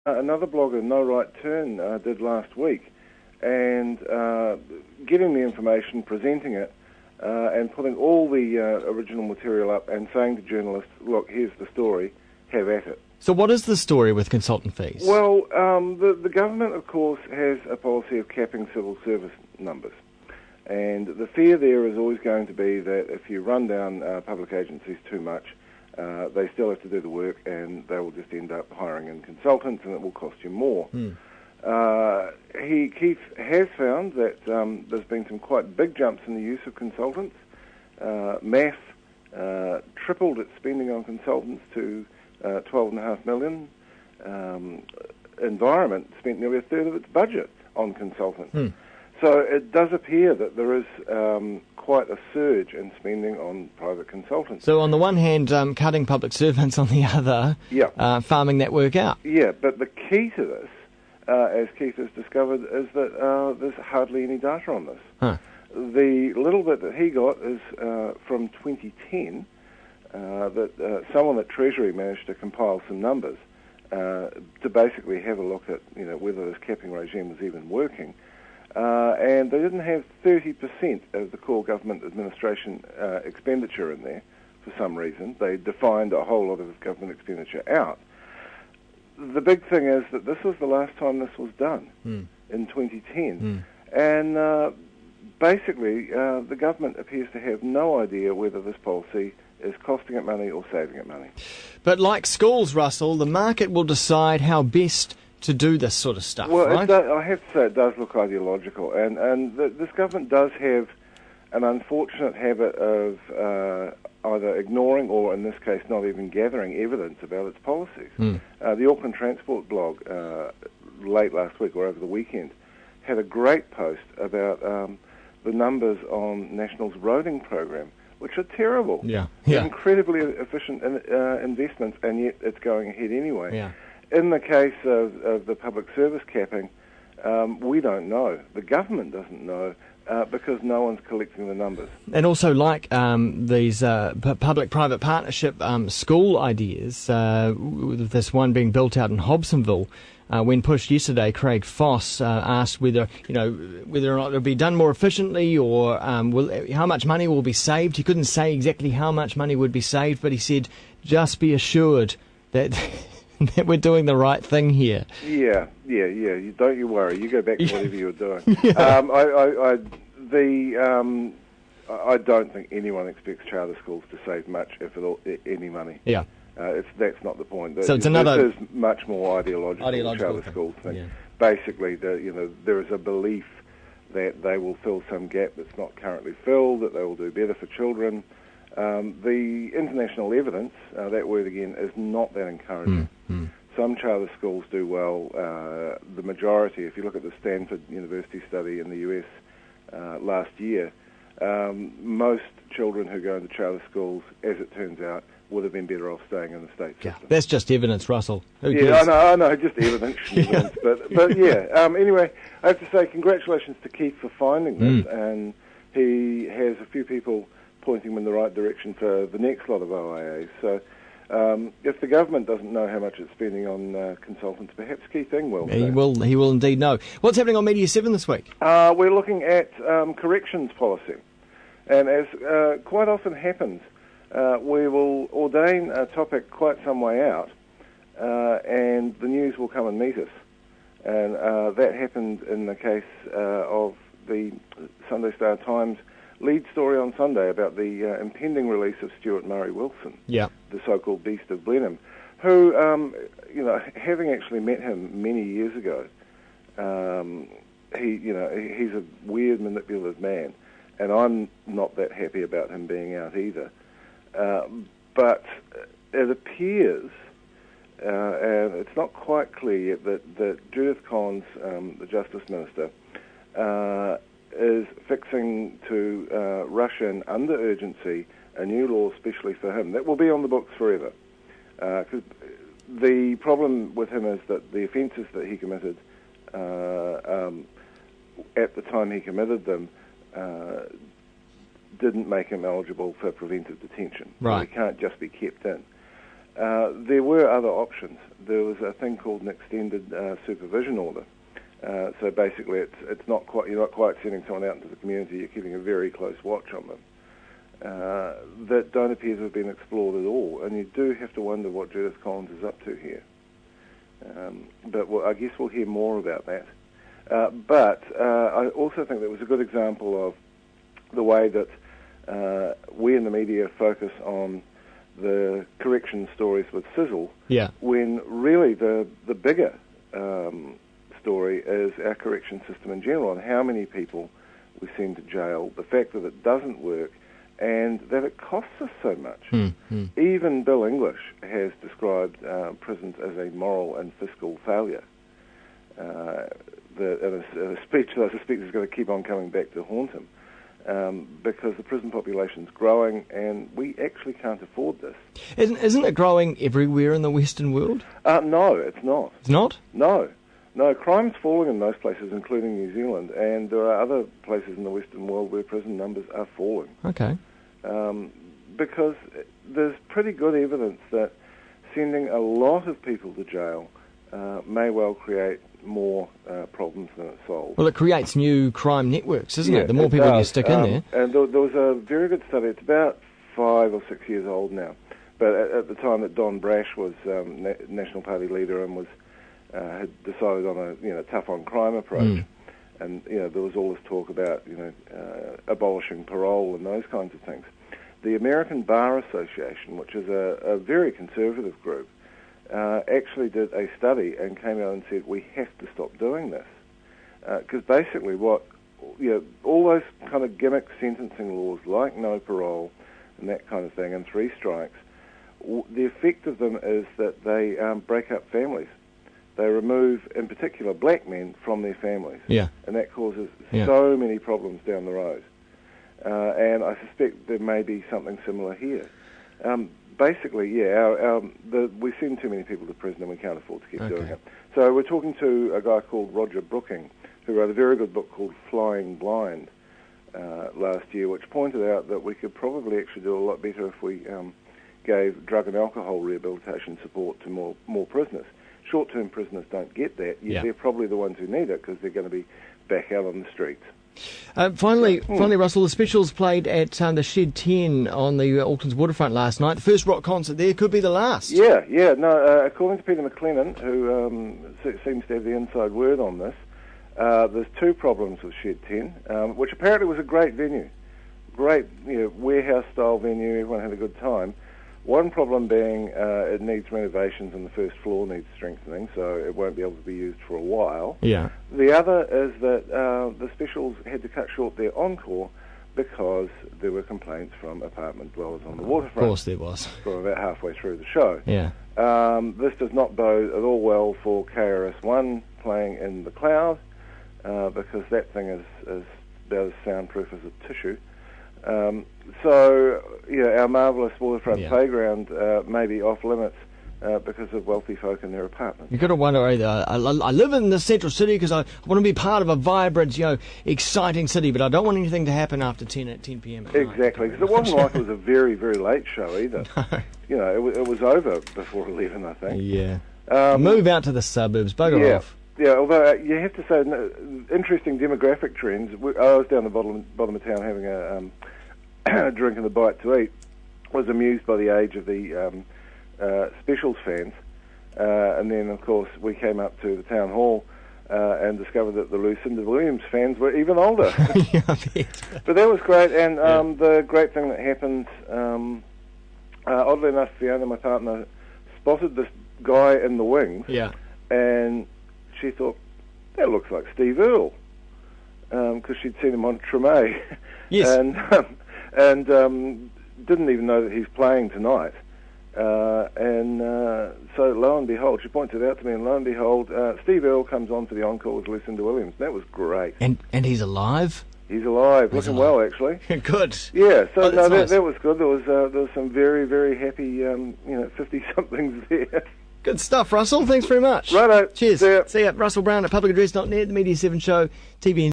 another blogger, No Right Turn, did last week, and getting the information, presenting it, and putting all the original material up and saying to journalists, look, here's the story, have at it. So what is the story with consultant fees? Well, the government, of course, has a policy of capping civil service numbers. And the fear there is always going to be that if you run down public agencies too much, they still have to do the work and they will just end up hiring in consultants and it will cost you more. Keith has found that there's been some quite big jumps in the use of consultants. MAF tripled its spending on consultants to $12.5 million. Environment spent nearly a third of its budget on consultants. So it does appear that there is quite a surge in spending on private consultants. So on the one hand, cutting public servants, on the other, farming that work out. Yeah, but the key to this, as Keith has discovered, is that there's hardly any data on this. The little bit that he got is from 2010, that someone at Treasury managed to compile some numbers to basically have a look at whether this capping regime was even working. And they didn't have 30% of the core government administration expenditure in there for some reason. They defined a whole lot of government expenditure out. The big thing is that this was the last time this was done, in 2010. And basically, the government appears to have no idea whether this policy is costing it money or saving it money. But like schools, Russell, the market will decide how best to do this sort of stuff, well, right? I have to say it does look ideological, and this government does have an unfortunate habit of either ignoring or, in this case, not even gathering evidence about its policies. The Auckland Transport blog, late last week or over the weekend, had a great post about the numbers on National's roading program, which are terrible. They're incredibly efficient investments, and yet it's going ahead anyway. In the case of the public service capping, we don't know. The government doesn't know because no one's collecting the numbers. And also, like these public-private partnership school ideas, with this one being built out in Hobsonville, when pushed yesterday, Craig Foss asked whether or not it'll be done more efficiently or how much money will be saved. He couldn't say exactly how much money would be saved, but he said, just be assured that that we're doing the right thing here. Yeah. Don't you worry. You go back to whatever you were doing. I don't think anyone expects charter schools to save much, if at all, any money. That's not the point. So it's another. This is much more ideological charter schools thing. Basically, there is a belief that they will fill some gap that's not currently filled, that they will do better for children. The international evidence, that word again, is not that encouraging. Some charter schools do well. The majority, if you look at the Stanford University study in the US last year, most children who go into charter schools, as it turns out, would have been better off staying in the state system. That's just evidence, Russell. I know, just evidence. But anyway, I have to say congratulations to Keith for finding this, and he has a few people pointing him in the right direction for the next lot of OIAs. So if the government doesn't know how much it's spending on consultants, perhaps Keith Ing will. He will indeed know. What's happening on Media 7 this week? We're looking at corrections policy. And as quite often happens, we will ordain a topic quite some way out, and the news will come and meet us. And that happened in the case of the Sunday Star Times lead story on Sunday about the impending release of Stuart Murray Wilson, the so-called Beast of Blenheim, who, having actually met him many years ago, he's a weird, manipulative man, and I'm not that happy about him being out either. But it appears, and it's not quite clear yet, that Judith Collins, the Justice Minister, is fixing to rush in under urgency a new law especially for him that will be on the books forever. Because the problem with him is that the offences that he committed at the time he committed them didn't make him eligible for preventive detention. Right. So he can't just be kept in. There were other options. There was a thing called an extended supervision order. So basically, it's not quite, you're not quite sending someone out into the community. You're keeping a very close watch on them. That don't appear to have been explored at all, and you do have to wonder what Judith Collins is up to here. But I guess we'll hear more about that. But I also think that was a good example of the way that we in the media focus on the correction stories with sizzle, when really the bigger story is our correction system in general and how many people we send to jail, the fact that it doesn't work, and that it costs us so much. Even Bill English has described prisons as a moral and fiscal failure. In a speech that I suspect is going to keep on coming back to haunt him, because the prison population's growing and we actually can't afford this. Isn't it growing everywhere in the Western world? No, it's not. It's not? No, crime's falling in most places, including New Zealand, and there are other places in the Western world where prison numbers are falling. Okay. Because there's pretty good evidence that sending a lot of people to jail may well create more problems than it solves. Well, it creates new crime networks, doesn't it? The more people you stick in there. And there was a very good study. It's about 5 or 6 years old now. But at the time that Don Brash was National Party leader and was had decided on a tough on crime approach, and there was all this talk about abolishing parole and those kinds of things. The American Bar Association, which is a very conservative group, actually did a study and came out and said we have to stop doing this, because basically all those kind of gimmick sentencing laws like no parole and that kind of thing and 3 strikes, the effect of them is that they break up families. They remove, in particular, black men from their families, and that causes so many problems down the road. And I suspect there may be something similar here. Basically, we send too many people to prison and we can't afford to keep doing it. So we're talking to a guy called Roger Brooking, who wrote a very good book called Flying Blind last year, which pointed out that we could probably actually do a lot better if we gave drug and alcohol rehabilitation support to more prisoners. Short-term prisoners don't get that, yet they're probably the ones who need it because they're going to be back out on the streets. Finally, Russell, the Specials played at the Shed 10 on the Auckland's waterfront last night. The first rock concert there could be the last. According to Peter McLennan, who seems to have the inside word on this, there's 2 problems with Shed 10, which apparently was a great venue. Great, warehouse-style venue, everyone had a good time. One problem being it needs renovations and the first floor needs strengthening, so it won't be able to be used for a while. Yeah. The other is that the Specials had to cut short their encore because there were complaints from apartment dwellers on the waterfront. Of course there was. From about halfway through the show. Yeah. This does not bode at all well for KRS-One playing in the cloud, because that thing is about as soundproof as a tissue. Our marvellous waterfront playground may be off limits because of wealthy folk in their apartments. You've got to wonder, I live in the central city because I want to be part of a vibrant, exciting city, but I don't want anything to happen after 10 p.m. Exactly, because it wasn't like it was a very, very late show either. No. It was over before 11, I think. Yeah. Move out to the suburbs, bugger off. Yeah, although you have to say, interesting demographic trends. I was down the bottom of town having a drink and a bite to eat. Was amused by the age of the Specials fans, and then of course we came up to the town hall and discovered that the Lucinda Williams fans were even older. Yeah, I bet. But that was great, and the great thing that happened, oddly enough, Fiona, my partner, spotted this guy in the wings, and she thought, that looks like Steve Earle, because she'd seen him on Treme. Yes. And didn't even know that he's playing tonight. So lo and behold, she points it out to me, and lo and behold, Steve Earle comes on for the encore with Lucinda Williams. That was great. And he's alive? He's alive, looking well, actually. Good. Yeah, so nice. that was good. There was some very, very happy 50-somethings there. Good stuff, Russell. Thanks very much. Righto. Cheers. See ya. See ya. Russell Brown at publicaddress.net, the Media 7 Show, TVN.